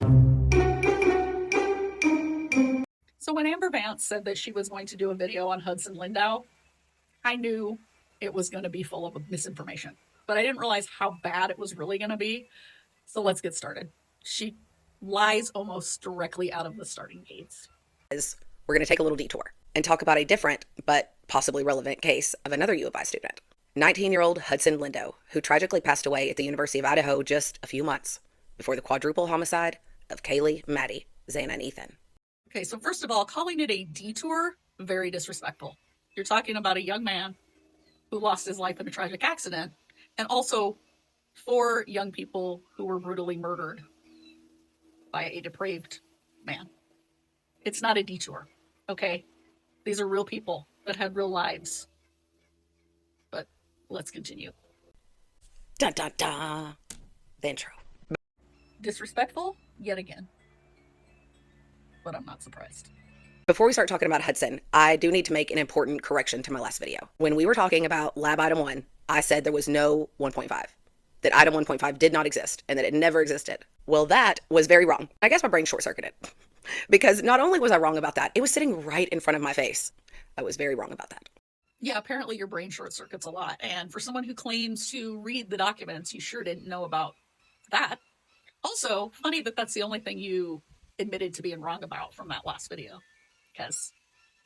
So when Amber Vance said that she was going to do a video on Hudson Lindau, I knew it was going to be full of misinformation, but I didn't realize how bad it was really going to be. So let's get started. She lies almost directly out of the starting gates. We're going to take a little detour and talk about a different but possibly relevant case of another U of I student, 19-year-old Hudson Lindau, who tragically passed away at the University of Idaho just a few months before the quadruple homicide of Kaylee, Maddie, Xana, and Ethan. Okay, so first of all, calling it a detour, very disrespectful. You're talking about a young man who lost his life in a tragic accident, and also 4 young people who were brutally murdered by a depraved man. It's not a detour, okay? These are real people that had real lives. But let's continue. Dun dun dun. The intro. Disrespectful, yet again. But I'm not surprised. Before we start talking about Hudson, I do need to make an important correction to my last video. When we were talking about lab item 1, I said there was no 1.5, that item 1.5 did not exist, and that it never existed. Well, that was very wrong. I guess my brain short-circuited. Because not only was I wrong about that, it was sitting right in front of my face. I was very wrong about that. Yeah, apparently your brain short-circuits a lot, and for someone who claims to read the documents, you sure didn't know about that. Also, funny that that's the only thing you admitted to being wrong about from that last video, because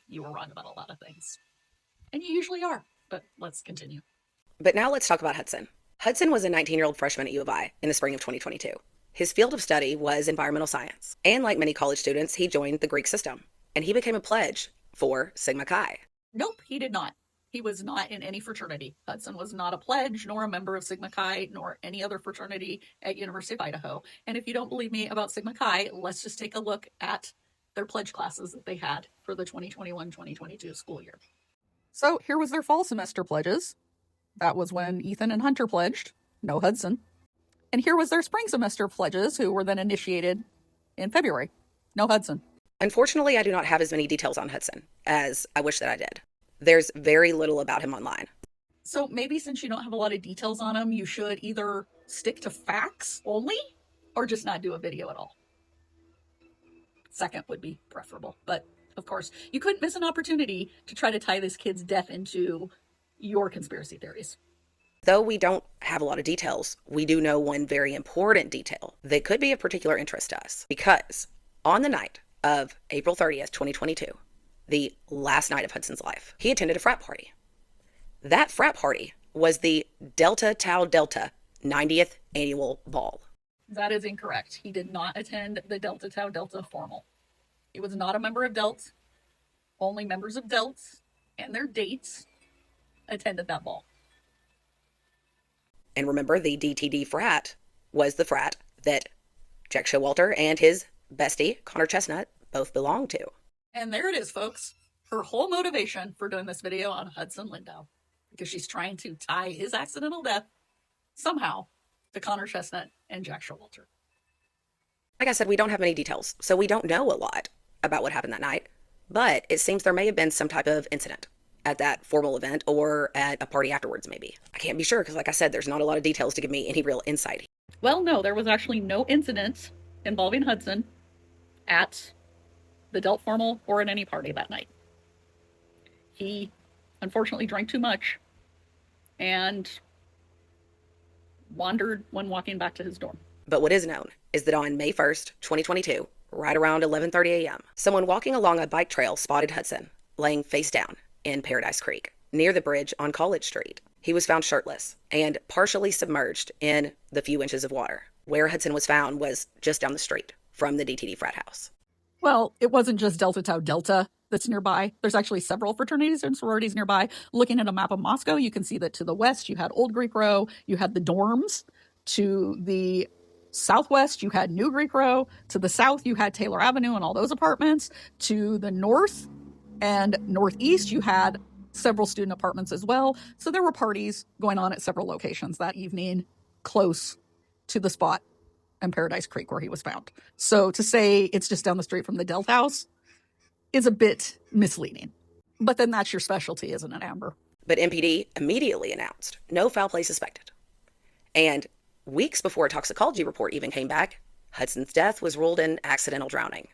you were wrong about a lot of things. And you usually are, but let's continue. But now let's talk about Hudson. Hudson was a 19-year-old freshman at U of I in the spring of 2022. His field of study was environmental science, and like many college students, he joined the Greek system, and he became a pledge for Sigma Chi. Nope, he did not. He was not in any fraternity. Hudson was not a pledge, nor a member of Sigma Chi, nor any other fraternity at University of Idaho. And if you don't believe me about Sigma Chi, let's just take a look at their pledge classes that they had for the 2021-2022 school year. So here was their fall semester pledges. That was when Ethan and Hunter pledged, no Hudson. And here was their spring semester pledges, who were then initiated in February, no Hudson. Unfortunately, I do not have as many details on Hudson as I wish that I did. There's very little about him online. So maybe since you don't have a lot of details on him, you should either stick to facts only or just not do a video at all. Second would be preferable. But of course, you couldn't miss an opportunity to try to tie this kid's death into your conspiracy theories. Though we don't have a lot of details, we do know one very important detail that could be of particular interest to us. Because on the night of April 30th, 2022, the last night of Hudson's life, he attended a frat party. That frat party was the Delta Tau Delta 90th annual ball. That is incorrect. He did not attend the Delta Tau Delta formal. He was not a member of DELT. Only members of DELT and their dates attended that ball. And remember, the DTD frat was the frat that Jack Showalter and his bestie, Connor Chestnut, both belonged to. And there it is, folks. Her whole motivation for doing this video on Hudson Lindau. Because she's trying to tie his accidental death, somehow, to Connor Chestnut and Jack Showalter. Like I said, we don't have many details, so we don't know a lot about what happened that night. But it seems there may have been some type of incident at that formal event or at a party afterwards, maybe. I can't be sure because, like I said, there's not a lot of details to give me any real insight. Well, no, there was actually no incident involving Hudson at the DELT formal or at any party that night. He unfortunately drank too much and wandered when walking back to his dorm. But what is known is that on May 1st, 2022, right around 11:30 a.m., someone walking along a bike trail spotted Hudson laying face down in Paradise Creek, near the bridge on College Street. He was found shirtless and partially submerged in the few inches of water. Where Hudson was found was just down the street from the DTD frat house. Well, it wasn't just Delta Tau Delta that's nearby. There's actually several fraternities and sororities nearby. Looking at a map of Moscow, you can see that to the west, you had Old Greek Row, you had the dorms. To the southwest, you had New Greek Row. To the south, you had Taylor Avenue and all those apartments. To the north and northeast, you had several student apartments as well. So there were parties going on at several locations that evening, close to the spot in Paradise Creek where he was found. So to say it's just down the street from the Delt house is a bit misleading. But then that's your specialty, isn't it, Amber? But MPD immediately announced no foul play suspected. And weeks before a toxicology report even came back, Hudson's death was ruled an accidental drowning.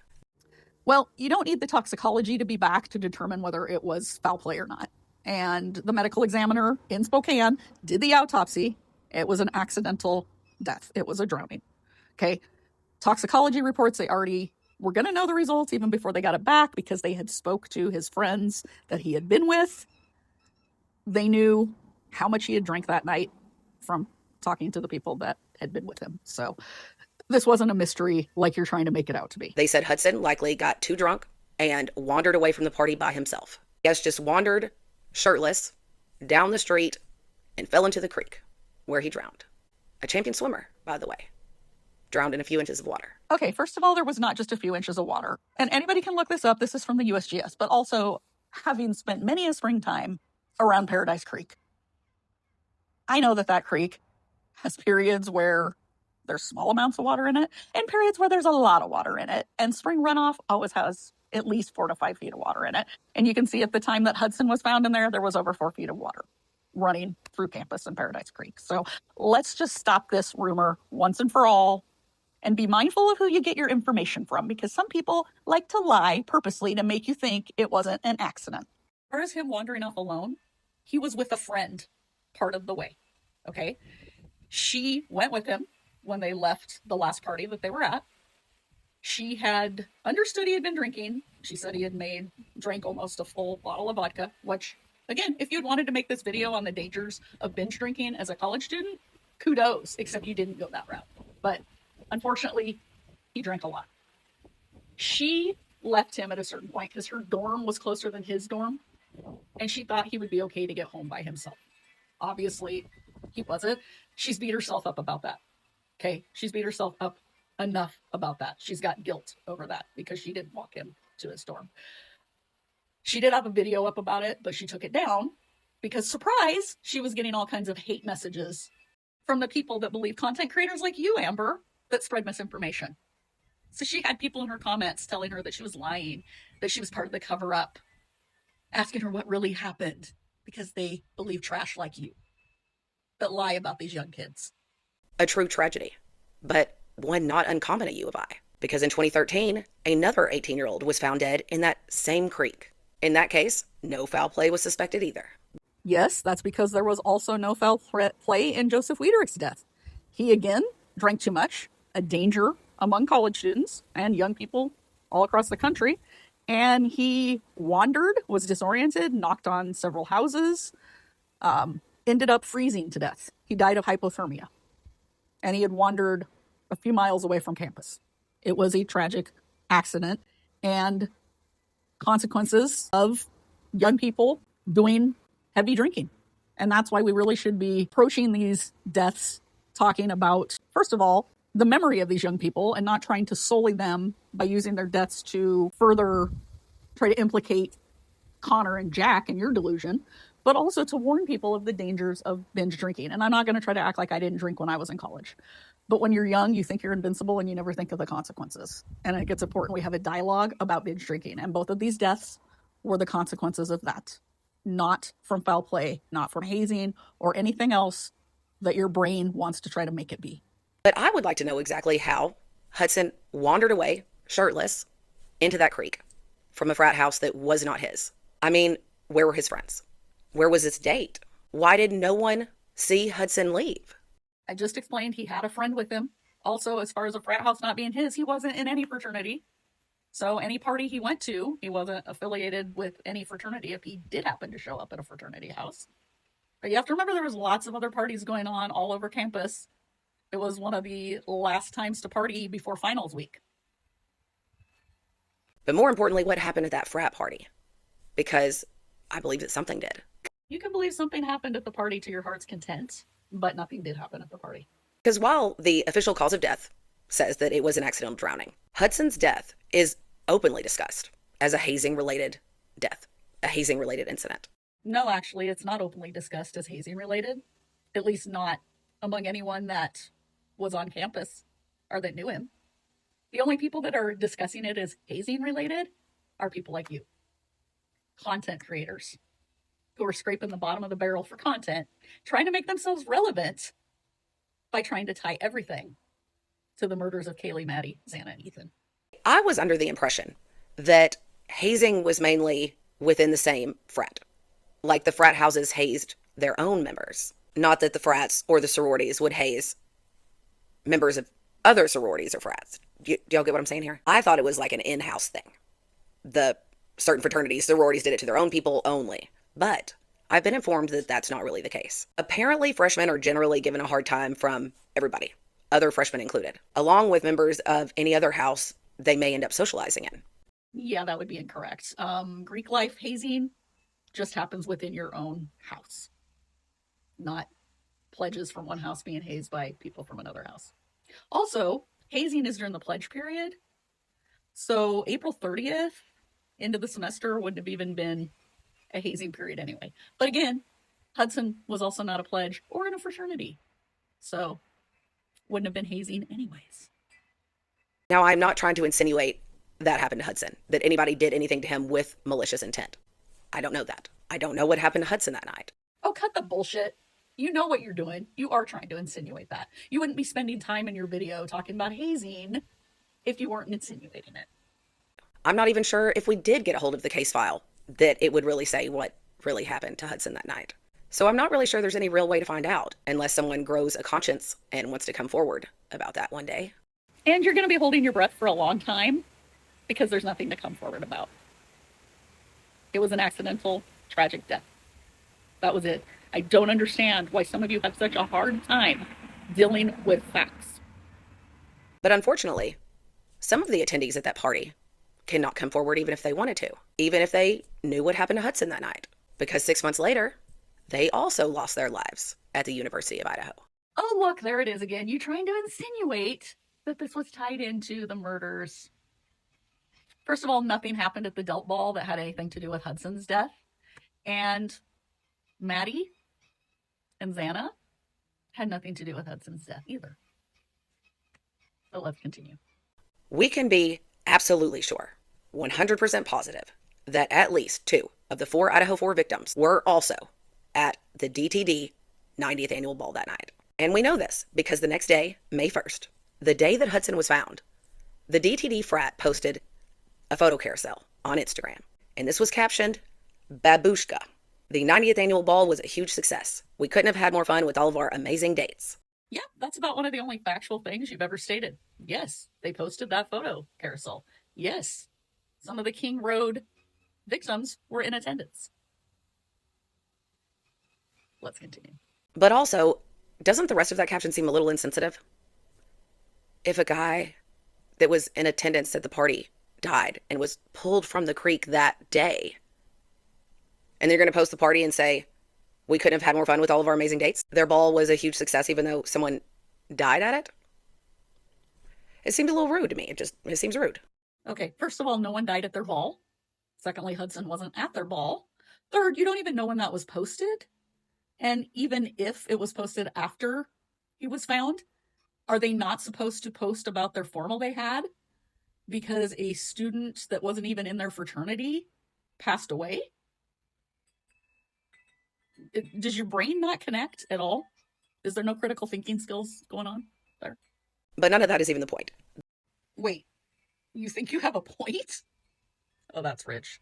Well, you don't need the toxicology to be back to determine whether it was foul play or not. And the medical examiner in Spokane did the autopsy. It was an accidental death. It was a drowning. Okay. Toxicology reports, they already were going to know the results even before they got it back because they had spoke to his friends that he had been with. They knew how much he had drank that night from talking to the people that had been with him. So this wasn't a mystery like you're trying to make it out to be. They said Hudson likely got too drunk and wandered away from the party by himself. Yes, just wandered, shirtless, down the street and fell into the creek, where he drowned. A champion swimmer, by the way, drowned in a few inches of water. Okay, first of all, there was not just a few inches of water. And anybody can look this up. This is from the USGS, but also having spent many a springtime around Paradise Creek, I know that that creek has periods where there's small amounts of water in it and periods where there's a lot of water in it. And spring runoff always has at least 4 to 5 feet of water in it. And you can see at the time that Hudson was found in there was over 4 feet of water running through campus in Paradise Creek. So let's just stop this rumor once and for all and be mindful of who you get your information from, because some people like to lie purposely to make you think it wasn't an accident. As far as him wandering off alone, he was with a friend part of the way. Okay. She went with him when they left the last party that they were at. She had understood he had been drinking. She said he had drank almost a full bottle of vodka, which, again, if you'd wanted to make this video on the dangers of binge drinking as a college student, kudos, except you didn't go that route. But unfortunately, he drank a lot. She left him at a certain point because her dorm was closer than his dorm, and she thought he would be okay to get home by himself. Obviously, he wasn't. She's beat herself up about that. Okay, she's beat herself up enough about that. She's got guilt over that because she didn't walk him to his dorm. She did have a video up about it, but she took it down because, surprise, she was getting all kinds of hate messages from the people that believe content creators like you, Amber, that spread misinformation. So she had people in her comments telling her that she was lying, that she was part of the cover-up, asking her what really happened because they believe trash like you that lie about these young kids. A true tragedy, but one not uncommon at U of I, because in 2013, another 18-year-old was found dead in that same creek. In that case, no foul play was suspected either. Yes, that's because there was also no foul play in Joseph Wiederich's death. He, again, drank too much, a danger among college students and young people all across the country, and he wandered, was disoriented, knocked on several houses, ended up freezing to death. He died of hypothermia, and he had wandered a few miles away from campus. It was a tragic accident and consequences of young people doing heavy drinking. And that's why we really should be approaching these deaths talking about, first of all, the memory of these young people and not trying to sully them by using their deaths to further try to implicate Connor and Jack in your delusion, but also to warn people of the dangers of binge drinking. And I'm not going to try to act like I didn't drink when I was in college. But when you're young, you think you're invincible and you never think of the consequences. And it gets important we have a dialogue about binge drinking. And both of these deaths were the consequences of that. Not from foul play, not from hazing, or anything else that your brain wants to try to make it be. But I would like to know exactly how Hudson wandered away, shirtless, into that creek from a frat house that was not his. I mean, where were his friends? Where was his date? Why did no one see Hudson leave? I just explained he had a friend with him. Also, as far as a frat house not being his, he wasn't in any fraternity. So any party he went to, he wasn't affiliated with any fraternity if he did happen to show up at a fraternity house. But you have to remember there was lots of other parties going on all over campus. It was one of the last times to party before finals week. But more importantly, what happened at that frat party? Because I believe that something did. You can believe something happened at the party to your heart's content, but nothing did happen at the party. Because while the official cause of death says that it was an accidental drowning, Hudson's death is openly discussed as a hazing-related death, a hazing-related incident. No, actually, it's not openly discussed as hazing-related, at least not among anyone that was on campus or that knew him. The only people that are discussing it as hazing-related are people like you, content creators, who are scraping the bottom of the barrel for content, trying to make themselves relevant by trying to tie everything to the murders of Kaylee, Maddie, Xana, and Ethan. I was under the impression that hazing was mainly within the same frat. Like the frat houses hazed their own members. Not that the frats or the sororities would haze members of other sororities or frats. Do y'all get what I'm saying here? I thought it was like an in-house thing. The certain fraternities, sororities did it to their own people only. But I've been informed that that's not really the case. Apparently, freshmen are generally given a hard time from everybody, other freshmen included, along with members of any other house they may end up socializing in. Yeah, that would be incorrect. Greek life hazing just happens within your own house, not pledges from one house being hazed by people from another house. Also, hazing is during the pledge period. So April 30th into the semester wouldn't have even been a hazing period anyway. But again, Hudson was also not a pledge or in a fraternity. So wouldn't have been hazing anyways. Now, I'm not trying to insinuate that happened to Hudson, that anybody did anything to him with malicious intent. I don't know that. I don't know what happened to Hudson that night. Oh, cut the bullshit. You know what you're doing. You are trying to insinuate that. You wouldn't be spending time in your video talking about hazing if you weren't insinuating it. I'm not even sure if we did get a hold of the case file that it would really say what really happened to Hudson that night. So I'm not really sure there's any real way to find out unless someone grows a conscience and wants to come forward about that one day. And you're going to be holding your breath for a long time because there's nothing to come forward about. It was an accidental, tragic death. That was it. I don't understand why some of you have such a hard time dealing with facts. But unfortunately, some of the attendees at that party cannot come forward even if they wanted to, even if they knew what happened to Hudson that night, because 6 months later, they also lost their lives at the University of Idaho. Oh, look, there it is again. You trying to insinuate that this was tied into the murders. First of all, nothing happened at the Delt Ball that had anything to do with Hudson's death. And Maddie and Xana had nothing to do with Hudson's death either. But let's continue. We can be absolutely sure, 100% positive, that at least 2 of the 4 Idaho 4 victims were also at the DTD 90th annual ball that night. And we know this because the next day, May 1st, the day that Hudson was found, the DTD frat posted a photo carousel on Instagram. And this was captioned, "Babushka. The 90th annual ball was a huge success. We couldn't have had more fun with all of our amazing dates." Yeah, that's about one of the only factual things you've ever stated. Yes, they posted that photo carousel. Yes, some of the King Road victims were in attendance. Let's continue. But also, doesn't the rest of that caption seem a little insensitive? If a guy that was in attendance at the party died and was pulled from the creek that day, and they're going to post the party and say, "We couldn't have had more fun with all of our amazing dates. Their ball was a huge success even though someone died at it." It seemed a little rude to me. It seems rude. Okay, first of all, no one died at their ball. Secondly, Hudson wasn't at their ball. Third, you don't even know when that was posted. And even if it was posted after he was found, are they not supposed to post about their formal they had because a student that wasn't even in their fraternity passed away? Does your brain not connect at all? Is there no critical thinking skills going on there? But none of that is even the point. Wait, you think you have a point? Oh, that's rich.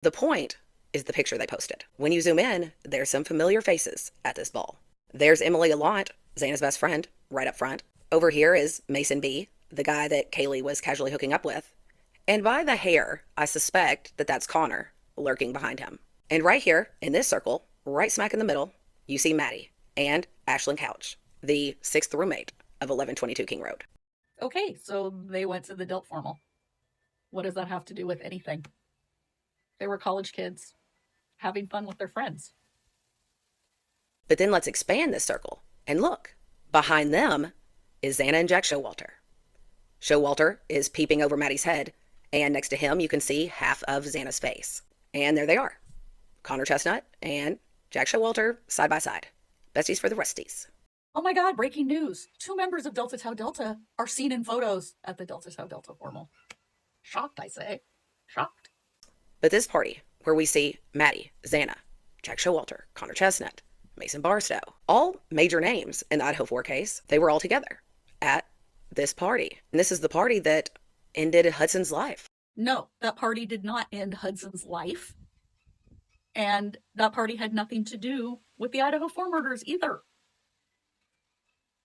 The point is the picture they posted. When you zoom in, there's some familiar faces at this ball. There's Emily Allant, Xana's best friend, right up front. Over here is Mason B., the guy that Kaylee was casually hooking up with. And by the hair, I suspect that that's Connor lurking behind him. And right here, in this circle, right smack in the middle, you see Maddie and Ashlyn Couch, the 6th roommate of 1122 King Road. Okay, so they went to the Delt Formal. What does that have to do with anything? They were college kids having fun with their friends. But then let's expand this circle and look. Behind them is Xana and Jack Showalter. Showalter is peeping over Maddie's head, and next to him you can see half of Xana's face. And there they are. Connor Chestnut and Jack Showalter side by side. Besties for the resties. Oh my God, breaking news. 2 members of Delta Tau Delta are seen in photos at the Delta Tau Delta Formal. Shocked, I say. Shocked. But this party, where we see Maddie, Xana, Jack Showalter, Connor Chestnut, Mason Barstow, all major names in the Idaho 4 case, they were all together at this party. And this is the party that ended Hudson's life. No, that party did not end Hudson's life. And that party had nothing to do with the Idaho 4 murders either.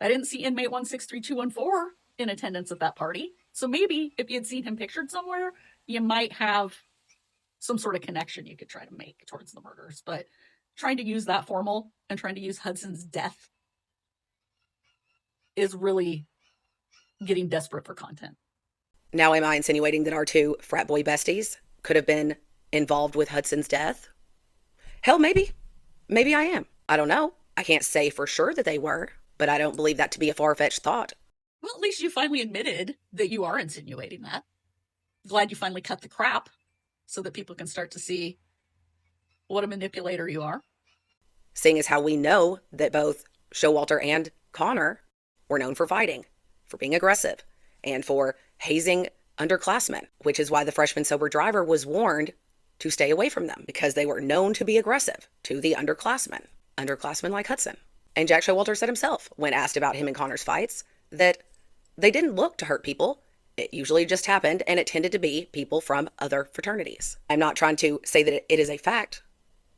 I didn't see inmate 163214 in attendance at that party. So maybe if you had seen him pictured somewhere, you might have some sort of connection you could try to make towards the murders. But trying to use that formal and trying to use Hudson's death is really getting desperate for content. Now, am I insinuating that our two frat boy besties could have been involved with Hudson's death? Hell, maybe. Maybe I am. I don't know. I can't say for sure that they were, but I don't believe that to be a far-fetched thought. Well, at least you finally admitted that you are insinuating that. Glad you finally cut the crap so that people can start to see what a manipulator you are. Seeing as how we know that both Showalter and Connor were known for fighting, for being aggressive, and for hazing underclassmen, which is why the freshman sober driver was warned to stay away from them because they were known to be aggressive to the underclassmen like Hudson. And Jack Showalter said himself, when asked about him and Connor's fights, that they didn't look to hurt people. It usually just happened, and it tended to be people from other fraternities. I'm not trying to say that it is a fact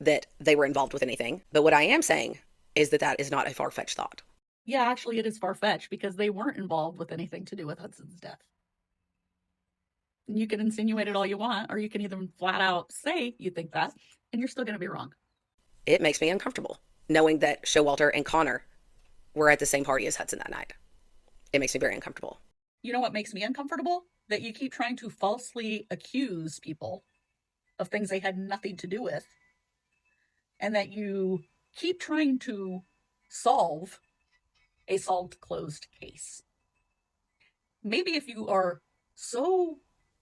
that they were involved with anything, but what I am saying is that that is not a far-fetched thought. Yeah, actually, it is far-fetched because they weren't involved with anything to do with Hudson's death. You can insinuate it all you want, or you can even flat out say you think that, and you're still going to be wrong. It makes me uncomfortable knowing that Showalter and Connor were at the same party as Hudson that night. It makes me very uncomfortable. You know what makes me uncomfortable? That you keep trying to falsely accuse people of things they had nothing to do with, and that you keep trying to solve a solved closed case. Maybe if you are so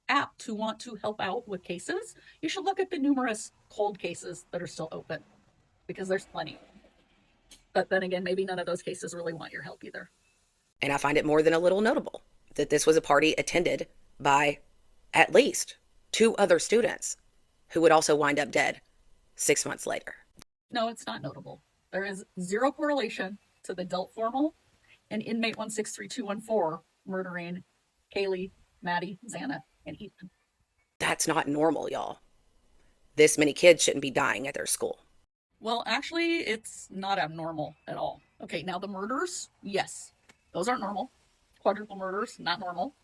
apt to want to help out with cases, you should look at the numerous cold cases that are still open, because there's plenty. But then again, maybe none of those cases really want your help either. And I find it more than a little notable that this was a party attended by at least 2 other students who would also wind up dead 6 months later. No, it's not notable. There is zero correlation to the Delt Formal and inmate 163214 murdering Kaylee, Maddie, Xana, and Ethan. That's not normal, y'all. This many kids shouldn't be dying at their school. Well, actually, it's not abnormal at all. Okay, now the murders, yes, those aren't normal. Quadruple murders, not normal.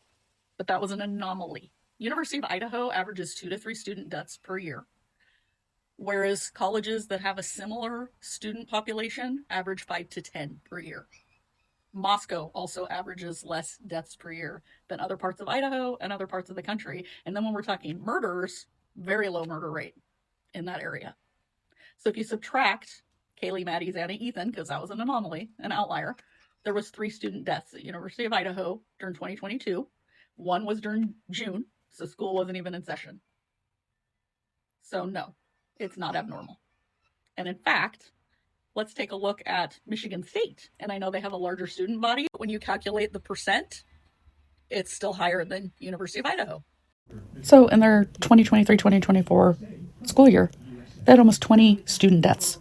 But that was an anomaly. University of Idaho averages 2 to 3 student deaths per year, whereas colleges that have a similar student population average 5 to 10 per year. Moscow also averages less deaths per year than other parts of Idaho and other parts of the country. And then when we're talking murders, very low murder rate in that area. So if you subtract Kaylee, Maddie, Xana, Ethan, because that was an anomaly, an outlier, there was 3 student deaths at University of Idaho during 2022. One was during June, so school wasn't even in session. So no, it's not abnormal. And in fact, let's take a look at Michigan State. And I know they have a larger student body, but when you calculate the percent, it's still higher than University of Idaho. So in their 2023-2024 school year, they had almost 20 student deaths.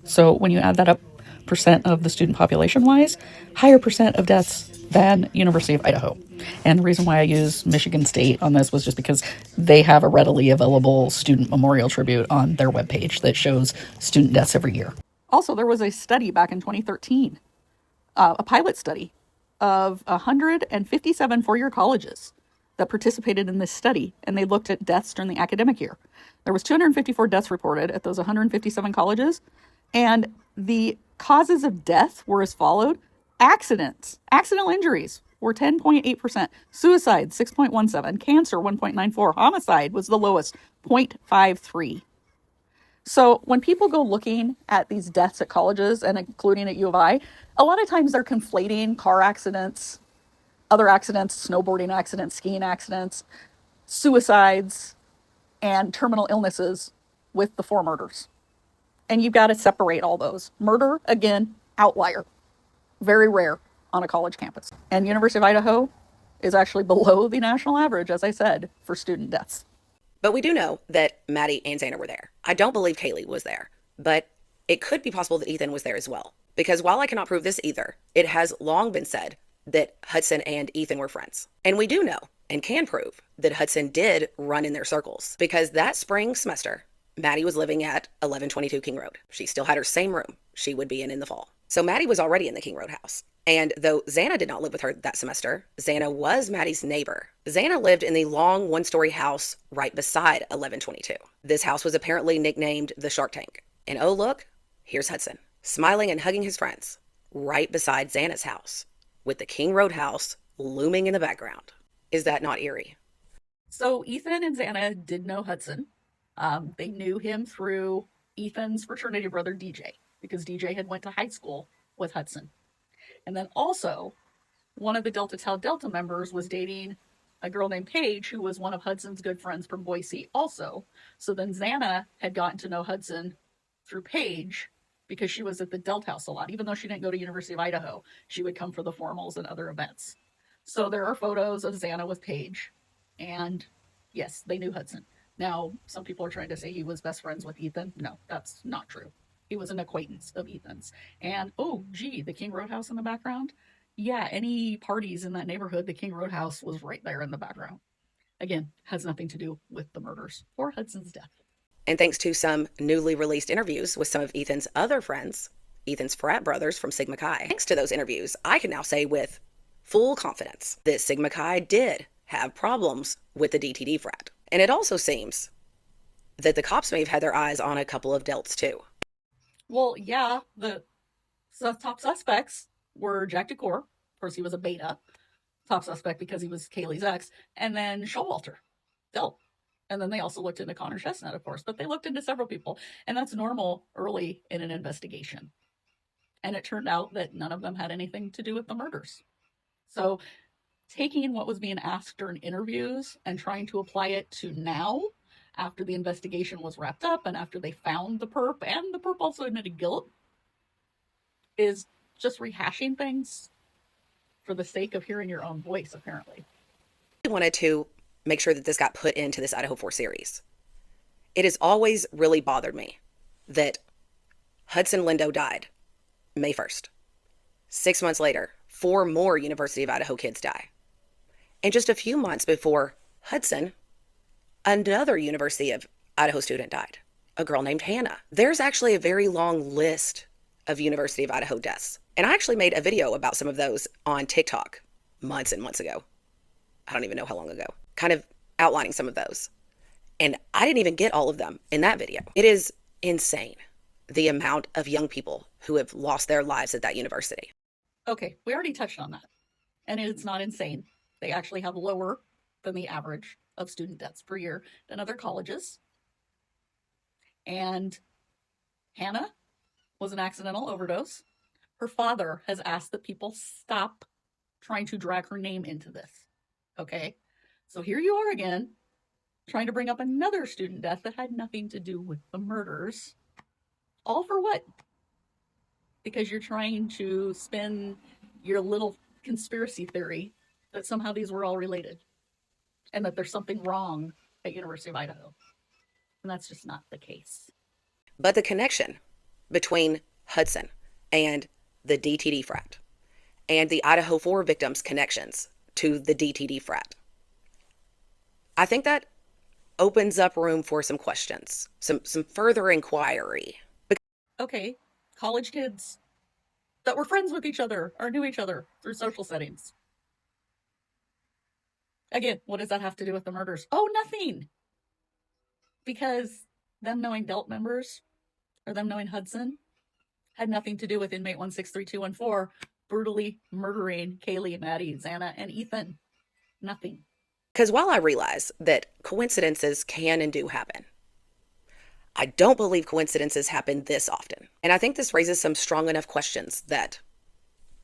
So when you add that up percent of the student population wise, higher percent of deaths than University of Idaho. And the reason why I use Michigan State on this was just because they have a readily available student memorial tribute on their webpage that shows student deaths every year. Also, there was a study back in 2013, a pilot study of 157 four-year colleges that participated in this study, and they looked at deaths during the academic year. There was 254 deaths reported at those 157 colleges, and the causes of death were as followed. Accidental injuries were 10.8%, suicide 6.17%, cancer 1.94%, homicide was the lowest, 0.53%. So when people go looking at these deaths at colleges, and including at U of I, a lot of times they're conflating car accidents, other accidents, snowboarding accidents, skiing accidents, suicides, and terminal illnesses with the 4 murders. And you've got to separate all those. Murder, again, outlier. Very rare on a college campus. And University of Idaho is actually below the national average, as I said, for student deaths. But we do know that Maddie and Xana were there. I don't believe Kaylee was there, but it could be possible that Ethan was there as well. Because while I cannot prove this either, it has long been said that Hudson and Ethan were friends. And we do know and can prove that Hudson did run in their circles because that spring semester, Maddie was living at 1122 King Road. She still had her same room she would be in the fall. So Maddie was already in the King Road house. And though Xana did not live with her that semester, Xana was Maddie's neighbor. Xana lived in the long one-story house right beside 1122. This house was apparently nicknamed the Shark Tank. And oh look, here's Hudson, smiling and hugging his friends, right beside Xana's house, with the King Road house looming in the background. Is that not eerie? So Ethan and Xana did know Hudson. They knew him through Ethan's fraternity brother, DJ, because DJ had went to high school with Hudson. And then also, one of the Delta Tau Delta members was dating a girl named Paige, who was one of Hudson's good friends from Boise also. So then Xana had gotten to know Hudson through Paige because she was at the Delta House a lot. Even though she didn't go to University of Idaho, she would come for the formals and other events. So there are photos of Xana with Paige. And yes, they knew Hudson. Now, some people are trying to say he was best friends with Ethan. No, that's not true. He was an acquaintance of Ethan's. And, oh, gee, the King Roadhouse in the background? Yeah, any parties in that neighborhood, the King Roadhouse was right there in the background. Again, has nothing to do with the murders or Hudson's death. And thanks to some newly released interviews with some of Ethan's other friends, Ethan's frat brothers from Sigma Chi, thanks to those interviews, I can now say with full confidence that Sigma Chi did have problems with the DTD frat. And it also seems that the cops may have had their eyes on a couple of delts too. Well, yeah, the top suspects were Jack DeCore. Of course, he was a beta top suspect because he was Kaylee's ex, and then Showalter, Delt. And then they also looked into Connor Chestnut, of course, but they looked into several people, and that's normal early in an investigation. And it turned out that none of them had anything to do with the murders. So taking what was being asked during interviews and trying to apply it to now, after the investigation was wrapped up and after they found the perp, and the perp also admitted guilt, is just rehashing things for the sake of hearing your own voice, apparently. I wanted to make sure that this got put into this Idaho 4 series. It has always really bothered me that Hudson Lindo died May 1st. 6 months later, 4 more University of Idaho kids die. And just a few months before Hudson, another University of Idaho student died, a girl named Hannah. There's actually a very long list of University of Idaho deaths. And I actually made a video about some of those on TikTok months and months ago. I don't even know how long ago, kind of outlining some of those. And I didn't even get all of them in that video. It is insane, the amount of young people who have lost their lives at that university. Okay, we already touched on that. And it's not insane. They actually have lower than the average of student deaths per year than other colleges. And Hannah was an accidental overdose. Her father has asked that people stop trying to drag her name into this. Okay, so here you are again, trying to bring up another student death that had nothing to do with the murders. All for what? Because you're trying to spin your little conspiracy theory that somehow these were all related and that there's something wrong at University of Idaho. And that's just not the case. But the connection between Hudson and the DTD frat and the Idaho 4 victims' connections to the DTD frat, I think that opens up room for some questions, some further inquiry. Okay, college kids that were friends with each other or knew each other through social settings. Again, what does that have to do with the murders? Oh, nothing. Because them knowing Delt members or them knowing Hudson had nothing to do with inmate 163214 brutally murdering Kaylee, Maddie, Xana, and Ethan. Nothing. Because while I realize that coincidences can and do happen, I don't believe coincidences happen this often. And I think this raises some strong enough questions that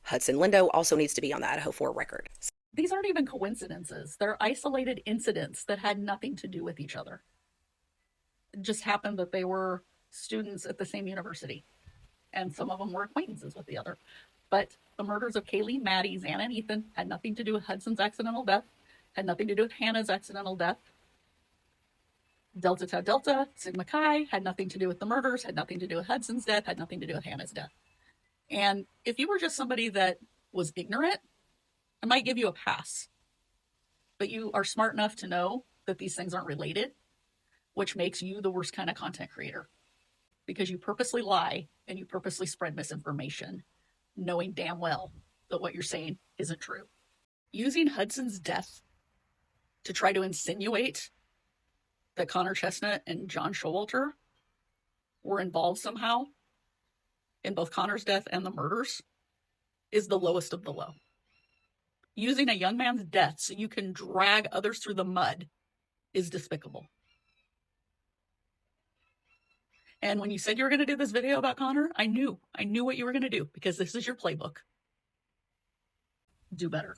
Hudson Lindo also needs to be on the Idaho 4 record. These aren't even coincidences. They're isolated incidents that had nothing to do with each other. It just happened that they were students at the same university, and some of them were acquaintances with the other. But the murders of Kaylee, Maddie, Xana, and Ethan had nothing to do with Hudson's accidental death, had nothing to do with Hannah's accidental death. Delta Tau Delta, Sigma Chi, had nothing to do with the murders, had nothing to do with Hudson's death, had nothing to do with Hannah's death. And if you were just somebody that was ignorant I might give you a pass. But you are smart enough to know that these things aren't related, which makes you the worst kind of content creator. Because you purposely lie and you purposely spread misinformation, knowing damn well that what you're saying isn't true. Using Hudson's death to try to insinuate that Connor Chestnut and John Showalter were involved somehow in both Connor's death and the murders is the lowest of the low. Using a young man's death so you can drag others through the mud is despicable. And when you said you were going to do this video about Connor, I knew what you were going to do, because this is your playbook. Do better.